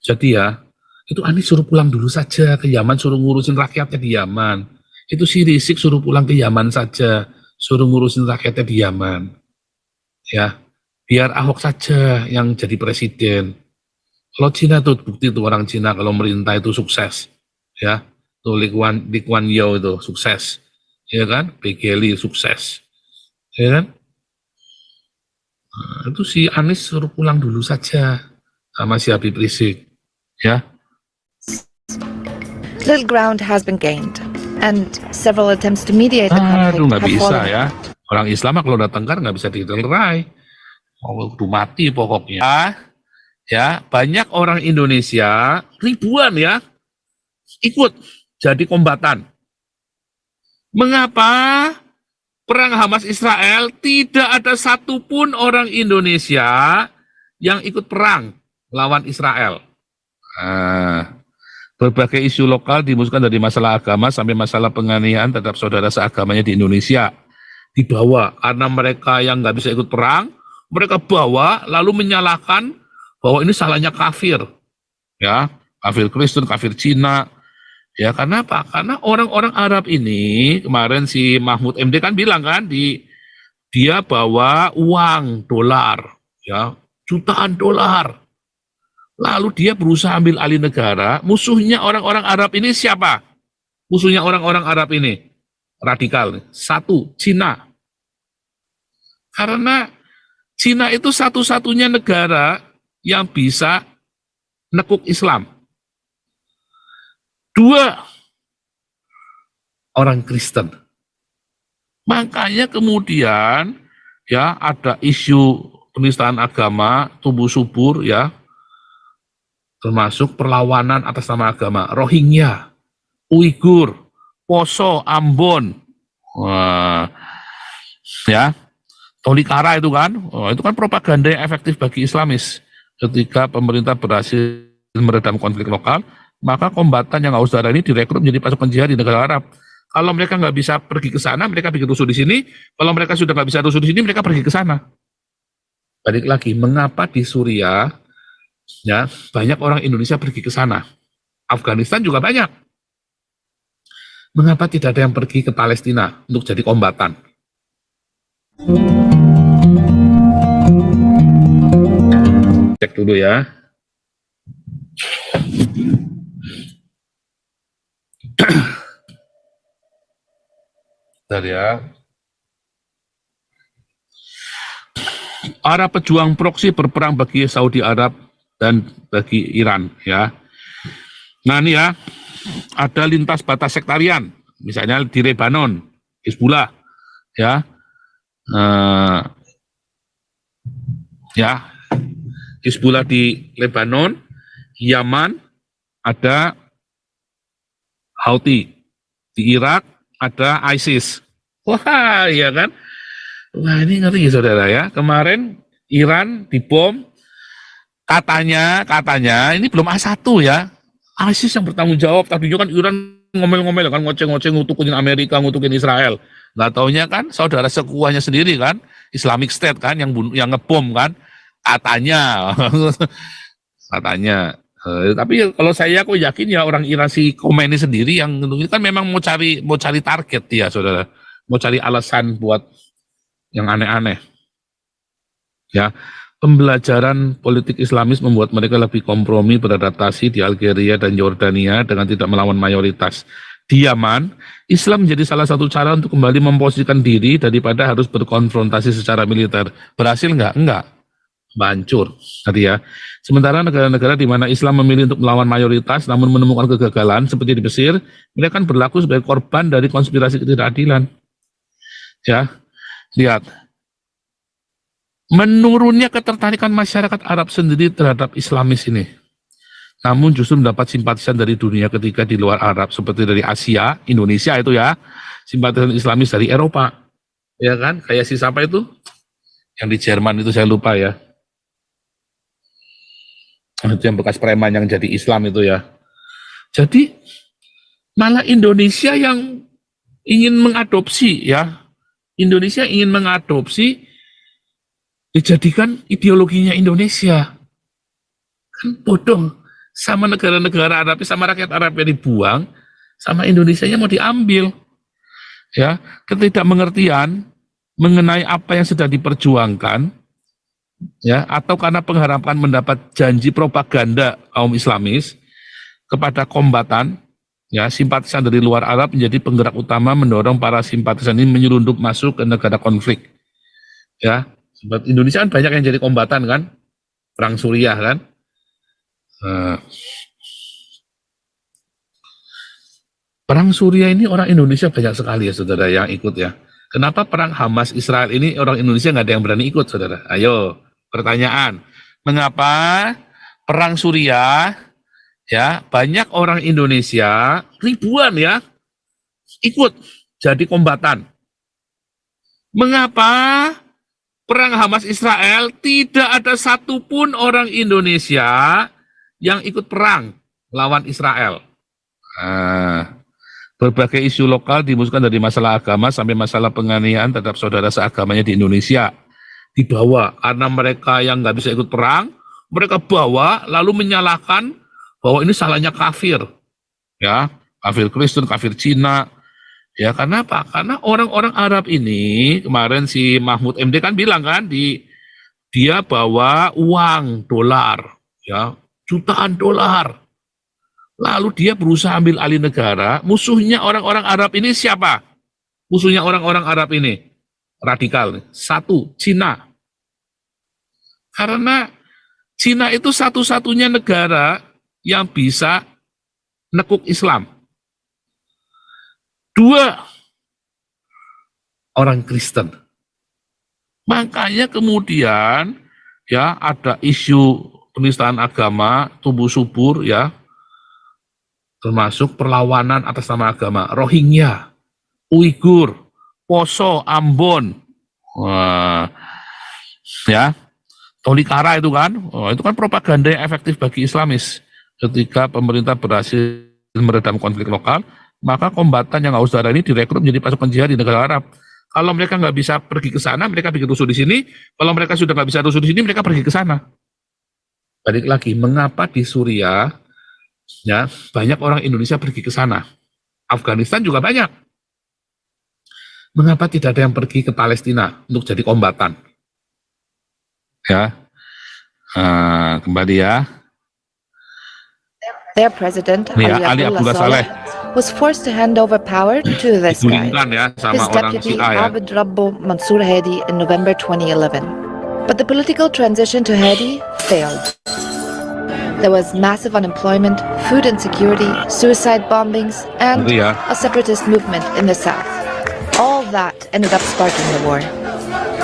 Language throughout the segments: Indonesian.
Jadi ya, itu Anies suruh pulang dulu saja ke Yaman, suruh ngurusin rakyatnya di Yaman. Itu si Rizik suruh pulang ke Yaman saja, suruh ngurusin rakyatnya di Yaman. Ya, biar Ahok saja yang jadi presiden. Kalau Cina tuh bukti tuh orang Cina kalau merintah itu sukses. Ya, tuh Lee Kuan Yew itu sukses. Ya kan? Bekele sukses. Ya kan? Nah, itu si Anies suruh pulang dulu saja sama si Habib Rizik. Ya. Little ground has been gained, and several attempts to mediate the conflict Aduh, nggak have bisa fallen. ya. Orang Islam kalau udah tengkar nggak bisa ditenggerai. Oh, udah mati pokoknya. Ya, banyak orang Indonesia, ribuan ya, ikut jadi kombatan. Mengapa perang Hamas Israel tidak ada satupun orang Indonesia yang ikut perang lawan Israel? Berbagai isu lokal dimusnahkan dari masalah agama sampai masalah penganiayaan terhadap saudara seagamanya di Indonesia. Dibawa karena mereka yang nggak bisa ikut perang, mereka bawa lalu menyalahkan bahwa ini salahnya kafir, ya kafir Kristen, kafir Cina, ya karena apa? Karena orang-orang Arab ini kemarin si Mahfud MD kan bilang kan dia bawa uang dolar, ya jutaan dolar. Lalu dia berusaha ambil alih negara. Musuhnya orang-orang Arab ini siapa? Musuhnya orang-orang Arab ini radikal. Satu, Cina. Karena Cina itu satu-satunya negara yang bisa nekuk Islam. Dua, orang Kristen. Makanya kemudian ya ada isu penistaan agama tumbuh subur ya, termasuk perlawanan atas nama agama, Rohingya, Uighur, Poso, Ambon, wah, ya, Tolikara itu kan propaganda yang efektif bagi Islamis. Ketika pemerintah berhasil meredam konflik lokal, maka kombatan yang haus darah ini direkrut menjadi pasukan jihad di negara Arab. Kalau mereka nggak bisa pergi ke sana, mereka bikin rusuh di sini. Kalau mereka sudah nggak bisa rusuh di sini, mereka pergi ke sana. Balik lagi, mengapa di Suriah ya banyak orang Indonesia pergi ke sana? Afghanistan juga banyak. Mengapa tidak ada yang pergi ke Palestina untuk jadi kombatan? Cek dulu ya. Bentar ya. Para pejuang proksi berperang bagi Saudi Arab dan bagi Iran ya. Nah ini ya, ada lintas batas sektarian, misalnya di Lebanon, Hizbullah ya. Ya, Hizbullah di Lebanon, Yaman ada Houthi, di Irak ada ISIS. Wah, iya kan? Wah, ini ngeri saudara ya. Kemarin Iran dibom, katanya ini belum A1 ya. ISIS yang bertanggung jawab. Tadinya kan Iran ngomel-ngomel kan, ngoceh-ngoceh ngutukin Amerika, ngutukin Israel. Nggak taunya kan saudara sekuahnya sendiri kan, Islamic State kan yang ngebom kan, katanya. Katanya. Tapi kalau saya kok yakin ya orang Iran si Khomeini sendiri yang kan memang mau cari target dia saudara, mau cari alasan buat yang aneh-aneh. Ya, pembelajaran politik Islamis membuat mereka lebih kompromi beradaptasi di Algeria dan Yordania dengan tidak melawan mayoritas. Di Yaman, Islam menjadi salah satu cara untuk kembali memposisikan diri daripada harus berkonfrontasi secara militer. Berhasil nggak? Enggak. Hancur. Tadi ya. Sementara negara-negara di mana Islam memilih untuk melawan mayoritas namun menemukan kegagalan seperti di Mesir, mereka kan berlaku sebagai korban dari konspirasi ketidakadilan. Ya, lihat. Menurunnya ketertarikan masyarakat Arab sendiri terhadap Islamis ini. Namun justru mendapat simpatisan dari dunia ketika di luar Arab, seperti dari Asia, Indonesia itu ya, simpatisan Islamis dari Eropa. Ya kan, kayak si siapa itu? Yang di Jerman itu saya lupa ya. Itu yang bekas preman yang jadi Islam itu ya. Jadi malah Indonesia yang ingin mengadopsi ya. Indonesia ingin mengadopsi dijadikan ideologinya Indonesia. Kan bodoh. sama negara-negara Arab, sama rakyat Arab yang dibuang, sama Indonesianya mau diambil. Ya, ketidakmengertian mengenai apa yang sedang diperjuangkan, ya, atau karena pengharapan mendapat janji propaganda kaum Islamis kepada kombatan, ya, simpatisan dari luar Arab menjadi penggerak utama mendorong para simpatisan ini menyelundup masuk ke negara konflik. Ya, sebab Indonesia kan banyak yang jadi kombatan kan, perang Suriah kan. Perang Suriah ini orang Indonesia banyak sekali ya saudara yang ikut ya. Kenapa perang Hamas Israel ini orang Indonesia nggak ada yang berani ikut saudara? Ayo, pertanyaan. Mengapa perang Suriah ya banyak orang Indonesia ribuan ya ikut jadi kombatan? Mengapa perang Hamas Israel tidak ada satupun orang Indonesia yang ikut perang lawan Israel? Berbagai isu lokal dimusnahkan dari masalah agama sampai masalah penganiayaan terhadap saudara seagamanya di Indonesia dibawa karena mereka yang nggak bisa ikut perang, mereka bawa lalu menyalahkan bahwa ini salahnya kafir, ya, kafir Kristen, kafir Cina, ya, karena apa? Karena orang-orang Arab ini kemarin si Mahfud MD kan bilang kan dia bawa uang dolar, ya, jutaan dolar. Lalu dia berusaha ambil alih negara. Musuhnya orang-orang Arab ini siapa? Musuhnya orang-orang Arab ini radikal. Satu, Cina. Karena Cina itu satu-satunya negara yang bisa nekuk Islam. Dua, orang Kristen. Makanya kemudian ya ada isu penistaan agama tumbuh subur ya, termasuk perlawanan atas nama agama, Rohingya, Uighur, Poso, Ambon, ya, Tolikara itu kan propaganda yang efektif bagi Islamis. Ketika pemerintah berhasil meredam konflik lokal, maka kombatan yang haus darah ini direkrut menjadi pasukan jihad di negara Arab. Kalau mereka nggak bisa pergi ke sana, mereka bikin rusuh di sini. Kalau mereka sudah nggak bisa rusuh di sini, mereka pergi ke sana. Balik lagi, mengapa di Suriah ya banyak orang Indonesia pergi ke sana? Afghanistan juga banyak. Mengapa tidak ada yang pergi ke Palestina untuk jadi kombatan? Ya, kembali ya. Their president, Ya, Ali Abdullah Saleh, was forced to hand over power to this guy, ya, sama his orang deputy Syiah, ya. Abd Rabbo Mansour Hadi in November 2011. But the political transition to Hadi failed. There was massive unemployment, food insecurity, suicide bombings, and a separatist movement in the south. All that ended up sparking the war.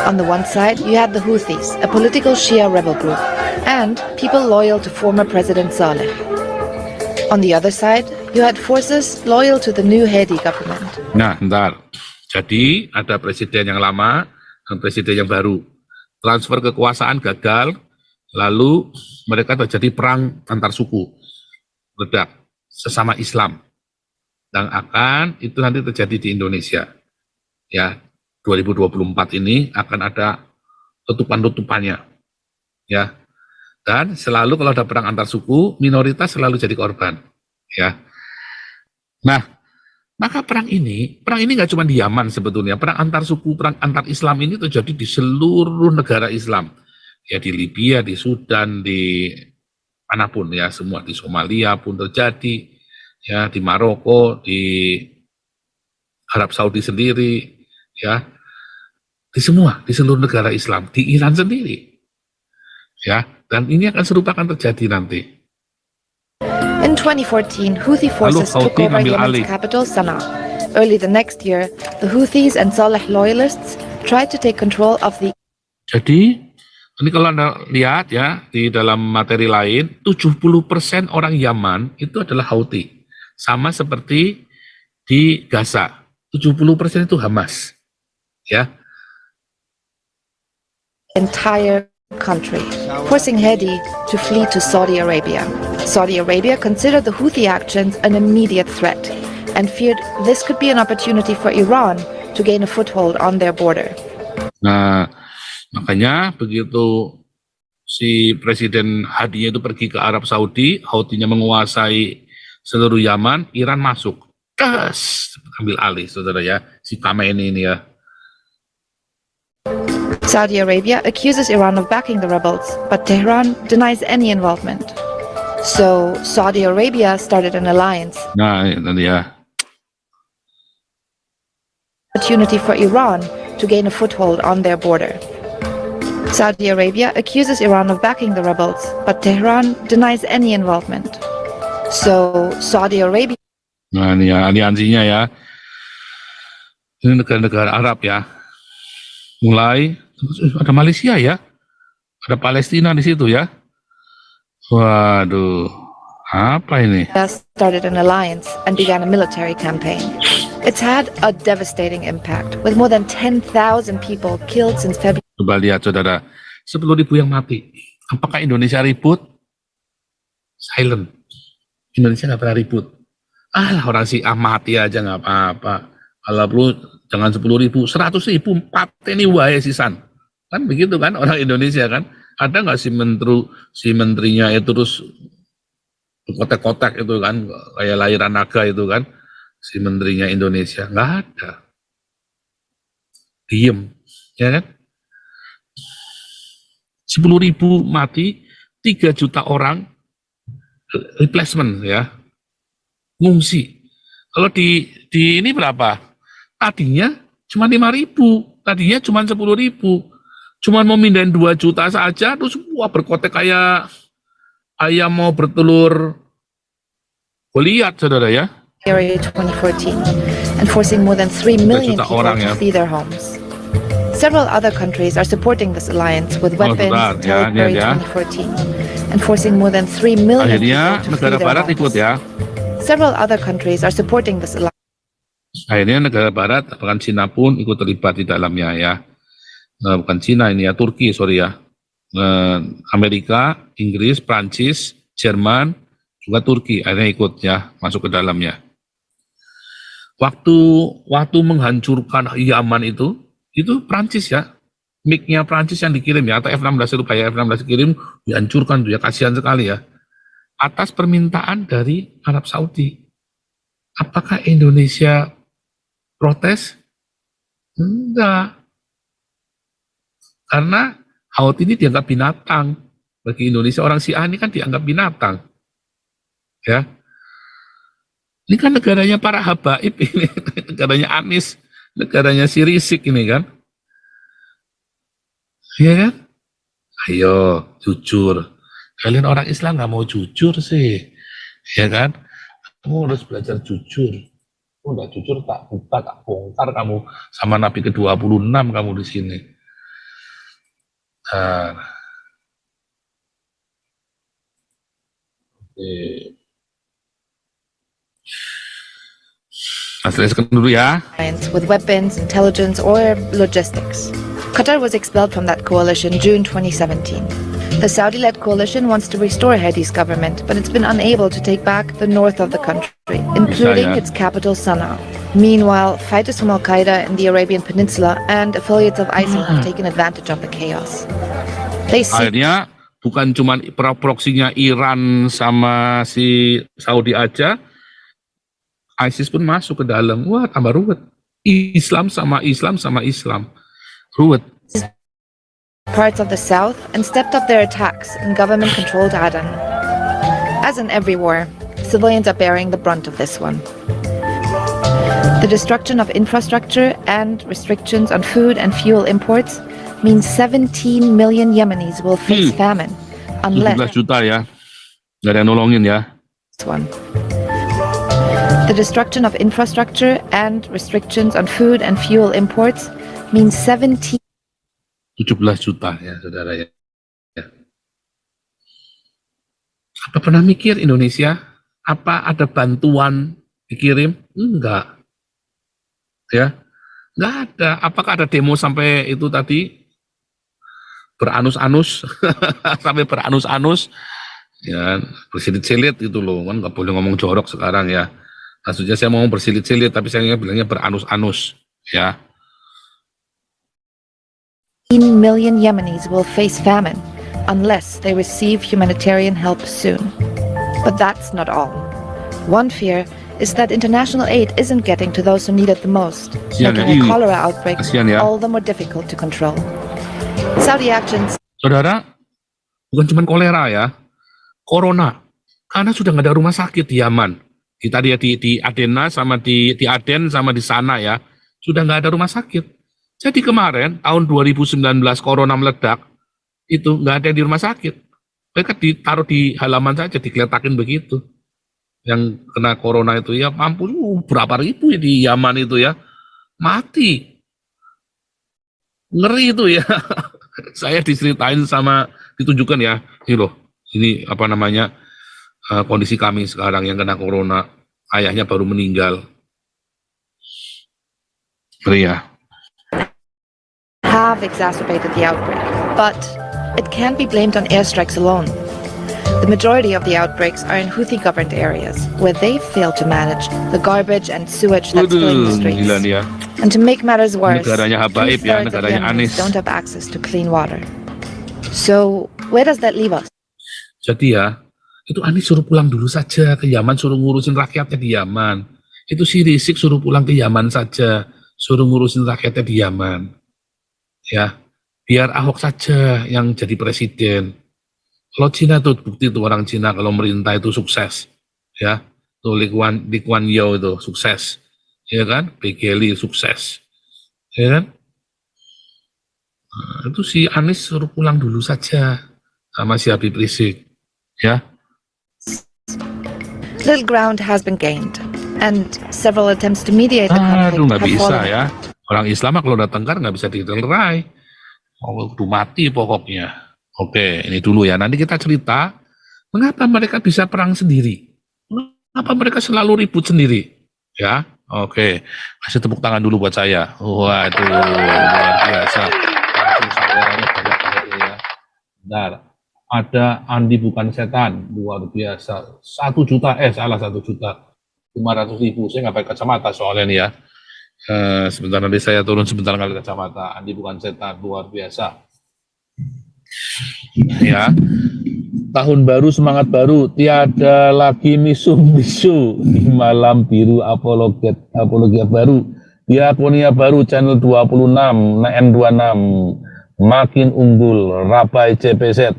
On the one side, you had the Houthis, a political Shia rebel group, and people loyal to former President Saleh. On the other side, you had forces loyal to the new Hadi government. Nah, bentar. Jadi, ada presiden yang lama dan presiden yang baru. Transfer kekuasaan gagal, lalu mereka terjadi perang antar suku, meledak sesama Islam, dan akan itu nanti terjadi di Indonesia. Ya, 2024 ini akan ada tutupan-tutupannya. Ya, dan selalu kalau ada perang antar suku, minoritas selalu jadi korban. Ya, nah, maka perang ini nggak cuma di Yaman sebetulnya. Perang antar suku, perang antar Islam ini terjadi di seluruh negara Islam. Ya, di Libya, di Sudan, di manapun ya, semua, di Somalia pun terjadi, ya, di Maroko, di Arab Saudi sendiri, ya, di semua, di seluruh negara Islam, di Iran sendiri, ya, dan ini akan serupa akan terjadi nanti. In 2014, Houthi forces took over Yemen's capital, Sana'a. Early the next year, the Houthis and Saleh loyalists tried to take control of the. Jadi, ini kalau Anda lihat ya, di dalam materi lain, 70% orang Yaman itu adalah Houthi. Sama seperti di Gaza, 70% itu Hamas. Ya. Entire country, forcing Hadi to flee to Saudi Arabia. Saudi Arabia considered the Houthi actions an immediate threat and feared this could be an opportunity for Iran to gain a foothold on their border. Nah, makanya begitu si Presiden Hadi itu pergi ke Arab Saudi, Houthi-nya menguasai seluruh Yaman, Iran masuk. Ambil alih, saudara ya, si Khamenei ini ya. Saudi Arabia accuses Iran of backing the rebels, but Tehran denies any involvement. So Saudi Arabia started an alliance. Nah, tadi ya. Opportunity for Iran to gain a foothold on their border. Saudi Arabia accuses Iran of backing the rebels, but Tehran denies any involvement. So Saudi Arabia. Nah, ini ya aliansinya ya. Ini negara-negara Arab ya. Mulai ada Malaysia ya. Ada Palestina di situ ya. Waduh, apa ini? Started an alliance and began a military campaign. It's had a devastating impact, with more than 10,000 people killed since February. Coba lihat saudara, 10.000 yang mati. Apakah Indonesia ribut? Silent. Indonesia nggak pernah ribut. Orang si mati aja nggak apa-apa. Kalau perlu jangan 10.000, 100.000 pateni wae sisan. Kan begitu kan orang Indonesia kan? Ada nggak si menterinya itu terus kotak-kotak itu kan, kayak lahiran naga itu kan, si menterinya Indonesia? Nggak ada. Diem, ya kan? 10.000 mati, 3 juta orang replacement ya, ngungsi. Kalau di ini berapa? Tadinya cuma 5.000, tadinya cuma 10.000, cuma mau mindahin 2 juta saja, terus wah berkotek kayak ayam mau bertelur Goliat, saudara ya. Area 2014, and forcing more than 3 million people to flee their homes. Several other countries are supporting this alliance with weapons until February 2014, and forcing more than 3 million Akhirnya people to flee negara their barat homes. ikut ya. Several other countries are supporting this alliance. Akhirnya negara barat, bahkan Cina pun ikut terlibat di dalamnya ya. Bukan Cina ini ya, Turki sorry ya. Amerika, Inggris, Prancis, Jerman, juga Turki akhirnya ikut ya, masuk ke dalamnya. Waktu menghancurkan Yaman itu Prancis ya, MiG-nya Prancis yang dikirim ya, atau F-16 itu kayak F-16 dikirim, dihancurkan tuh ya, kasihan sekali ya. Atas permintaan dari Arab Saudi. Apakah Indonesia protes? Enggak. Karena Houthi ini dianggap binatang. Bagi Indonesia, orang Syiah ini kan dianggap binatang. Ya. Ini kan negaranya para habaib ini, negaranya Anies, negaranya si Rizik ini kan. Iya kan? Ayo, jujur. Kalian orang Islam nggak mau jujur sih. Ya kan? Kamu harus belajar jujur. Kamu nggak jujur, tak buka, tak bongkar kamu. Sama Nabi ke-26 kamu di sini. Jelaskan dulu ya. With weapons, intelligence, or logistics. Qatar was expelled from that coalition June 2017. The Saudi-led coalition wants to restore Hadi's government, but it's been unable to take back the north of the country, including its capital Sana'a. Meanwhile, fighters from Al-Qaeda in the Arabian Peninsula and affiliates of ISIL have taken advantage of the chaos. Akhirnya bukan cuma proksinya Iran sama si Saudi aja, ISIS pun masuk ke dalam. Wah, tambah ruwet. Islam sama Islam. Ruwet. Parts of the south and stepped up their attacks in government-controlled Aden. As in every war, civilians are bearing the brunt of this one. The destruction of infrastructure and restrictions on food and fuel imports means 17 million Yemenis will face famine unless 17 juta ya. Nggak ada yang nolongin ya. One. The destruction of infrastructure and restrictions on food and fuel imports means 17 juta ya, saudara ya. Apa pernah mikir Indonesia? Apa ada bantuan dikirim? Enggak. Ya, enggak ada. Apakah ada demo sampai itu tadi? Beranus-anus, sampai beranus-anus. Ya, bersilit-silit gitu loh. Kan nggak boleh ngomong jorok sekarang ya. Maksudnya saya mau bersilit-silit, tapi saya bilangnya beranus-anus. Ya. 10 million Yemenis will face famine unless they receive humanitarian help soon. But that's not all. One fear is that international aid isn't getting to those who need it the most, making a cholera outbreak all the more difficult to control. Saudi actions. Saudara, bukan cuma kolera ya, corona. Karena sudah nggak ada rumah sakit di Yaman. Di Adena sama di Aden sama di sana ya, sudah nggak ada rumah sakit. Jadi kemarin tahun 2019 corona meledak, itu nggak ada di rumah sakit. Mereka ditaruh di halaman saja, digeletakin begitu. Yang kena corona itu ya mampus, berapa ribu ya di Yaman itu ya, mati. Ngeri itu ya. Saya diceritain sama, ditunjukkan ya, ini loh, ini apa namanya, kondisi kami sekarang yang kena corona, ayahnya baru meninggal. Ria. Have exacerbated the outbreak, but it can't be blamed on airstrikes alone. The majority of the outbreaks are in Houthi-governed areas, where they fail to manage the garbage and sewage that's filling the streets. Gila nih ya. And to make matters worse, Negaranya Habaib ya, 2/3 of negaranya Yemenis Anies. don't have access to clean water. So, where does that leave us? Jadi ya, itu Anies suruh pulang dulu saja ke Yaman, suruh ngurusin rakyatnya di Yaman. Itu si Rizik suruh pulang ke Yaman saja, suruh ngurusin rakyatnya di Yaman. Ya, biar Ahok saja yang jadi presiden. Kalau Cina tuh bukti tuh orang Cina kalau merintah itu sukses. Ya, tuh Lee Kuan Yew itu sukses. Ya kan? Bekele sukses. Ya kan? Nah, itu si Anies suruh pulang dulu saja sama si Habib Rizik. Ya. Little ground has been gained, and several attempts to mediate the conflict Aduh, nggak have bisa fallen. ya. Orang Islam kalau datang kan nggak bisa dilerai. Udah mati pokoknya. Oke, ini dulu ya. Nanti kita cerita mengapa mereka bisa perang sendiri. Mengapa mereka selalu ribut sendiri. Ya, oke. Kasih tepuk tangan dulu buat saya. Waduh, luar biasa. Langsung sawerannya banyak ya. Bentar. Ada Andi bukan setan, luar biasa. 1 juta, salah 1 juta. 500.000, saya nggak pakai kacamata soalnya nih ya. Sebentar nanti saya turun sebentar kali kacamata. Andi bukan setan, luar biasa. Ya, tahun baru semangat baru, tiada lagi misu-misu di malam biru apologia baru. Diakonia baru channel 26, N26 makin unggul, Rabai CPZ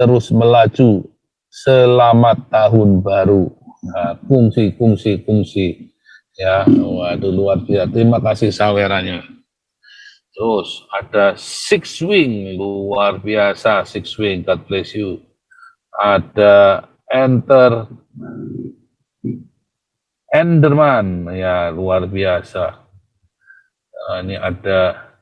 terus melaju. Selamat tahun baru. Nah, kungsi. Ya, waduh luar biasa. Terima kasih sawerannya. Terus ada Six Wing, luar biasa Six Wing, God bless you. Ada Enderman, ya luar biasa. Ini ada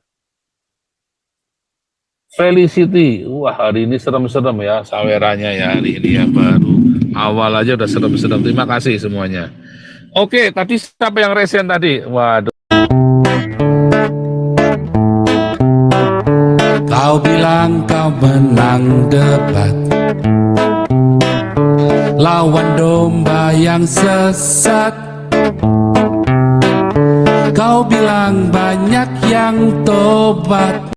Felicity, wah hari ini serem-serem ya sawerannya ya hari ini ya baru. Awal aja udah serem-serem, terima kasih semuanya. Oke, tadi siapa yang resen tadi? Waduh. Kau bilang kau menang debat, lawan domba yang sesat. Kau bilang banyak yang tobat.